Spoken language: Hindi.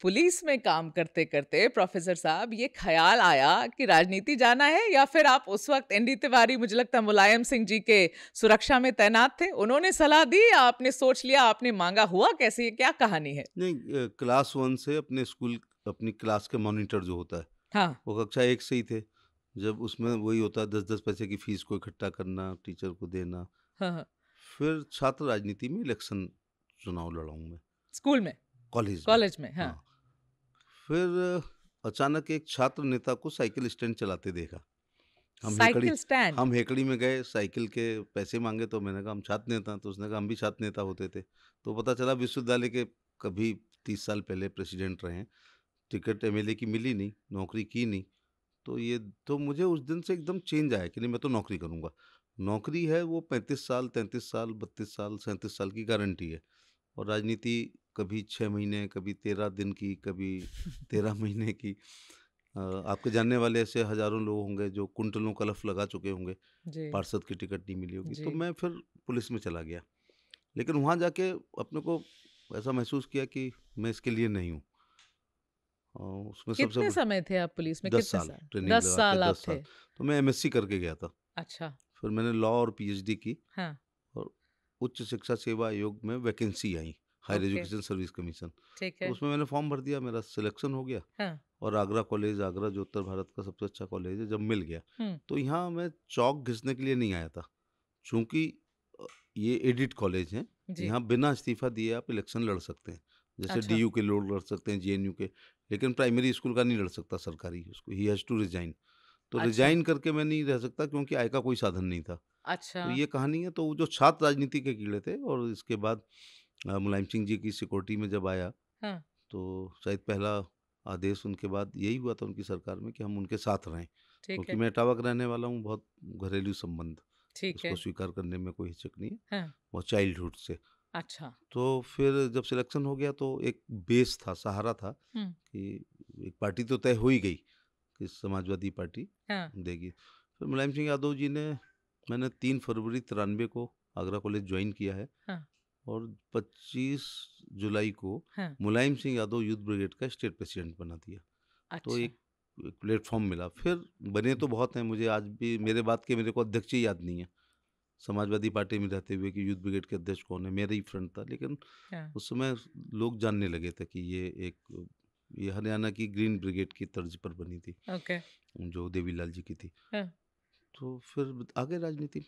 पुलिस में काम करते-करते प्रोफ़ेसर साहब ये ख़्याल आया कि राजनीति जाना है या फिर आप उस वक़्त एनडी तिवारी मुझे लगता है मुलायम सिंह जी के सुरक्षा में तैनात थे? उन्होंने सलाह दी या आपने सोच लिया, आपने माँगा, हुआ कैसे? ये क्या कहानी है? नहीं, क्लास 1 से अपने स्कूल अपनी क्लास के मॉनिटर जो होता है, हाँ। वो कक्षा 1 से ही थे। जब उसमें वही होता है 10-10 पैसे की फ़ीस को इकट्ठा करना, टीचर को देना। हाँ, हाँ। फिर छात्र राजनीति में इलेक्शन चुनाव लड़ा हूँ मैं, स्कूल में? कॉलेज में। कॉलेज में? हाँ। हाँ, फिर अचानक एक छात्र नेता को साइकिल स्टैंड चलाते देखा। हम हेकड़ी साइकिल स्टैंड? हम हेकड़ी में गए, साइकिल के पैसे माँगे तो मैंने कहा हम छात्र नेता हैं, तो उसने कहा हम भी छात्र नेता होते थे। तो पता चला विश्वविद्यालय के कभी 30 साल पहले प्रेसिडेंट रहे हैं, टिकट एमएलए की मिली नहीं, नौकरी की नहीं। तो ये तो मुझे उस दिन से एकदम चेंज आया कि नहीं, मैं तो नौकरी करूँगा। नौकरी है वो 35 साल, 33 साल, 32 साल, 37 साल की गारंटी है। और राजनीति कभी 6 महीने, कभी 13 दिन की, कभी 13 महीने की। आपके जानने वाले ऐसे हज़ारों लोग होंगे जो कुंटलों कलफ लगा चुके होंगे, जी, पार्षद की टिकट नहीं मिली होगी। तो जी। मैं फिर पुलिस में चला गया। लेकिन वहाँ जाके अपने को ऐसा महसूस किया कि मैं इसके लिए नहीं हूँ। उसमें सबसे कितने समय थे आप पुलिस में? 10 कितने साल साल? ट्रेनिंग 10 लगा के साल आप 10 साल। थे। तो मैं एमएससी करके गया था। अच्छा। फिर मैंने लॉ और पीएचडी की हाँ, और उच्च शिक्षा सेवा आयोग में वैकेंसी आई, higher okay, education service commission. ठीक तो है। उसमें मैंने फॉर्म भर दिया, मेरा सिलेक्शन हो गया। हाँ, और आगरा कॉलेज, आगरा जो उत्तर भारत का सबसे अच्छा कॉलेज है, जब मिल गया, हुँ, तो यहाँ मैं चौक घिसने के लिए नहीं आया था। चूँकि अ, ये एडिट कॉलेज हैं, जी, यहाँ बिना इस्तीफ़ा दिए आप इलेक्शन लड़ सकते हैं। जैसे अच्छा, डीयू के लोग लड़ सकते हैं, जेएनयू के, लेकिन प्राइमरी स्कूल का नहीं लड़ सकता सरकारी, उसको ही हैज़ टू रिज़ाइन। तो अच्छा, रिज़ाइन करके मैं नहीं रह सकता क्योंकि आय का कोई साधन नहीं था। अच्छा, तो ये कहानी है। तो वो जो छात्र राजनीति के कीड़े थे, और इसके बाद मुलायम सिंह जी की सिक्योरिटी में जब आया, हाँ, तो शायद पहला आदेश उनके बाद यही हुआ था उनकी सरकार में कि हम उनके साथ रहें। ठीक क्योंकि है, मैं इटावा का रहने वाला हूँ, बहुत घरेलू संबंध, ठीक इसको है, स्वीकार करने में कोई हिचक नहीं है, हाँ, और चाइल्डहुड से। अच्छा, तो फिर जब सिलेक्शन हो गया तो एक बेस था, सहारा था हुँ, कि एक पार्टी तो तय हो ही गई कि समाजवादी पार्टी हाँ, देगी। फिर मुलायम सिंह यादव जी ने, मैंने 3 फरवरी 93 को आगरा कॉलेज ज्वाइन किया है, हाँ, और 25 जुलाई को हाँ, मुलायम सिंह यादव यूथ ब्रिगेड का स्टेट प्रेसिडेंट बना दिया। तो अच्छा, एक प्लेटफॉर्म मिला। फिर बने तो बहुत हैं, मुझे आज भी मेरे बाद के मेरे को अध्यक्ष ही याद नहीं है, समाजवादी पार्टी में रहते हुए, कि यूथ ब्रिगेड के अध्यक्ष कौन है, मेरा ही फ्रेंड था। लेकिन हाँ, उस समय लोग जानने लगे थे कि ये हरियाणा की ग्रीन ब्रिगेड की तर्ज पर बनी थी, ओके, जो देवीलाल जी की थी। हाँ। तो फिर आगे राजनीति में।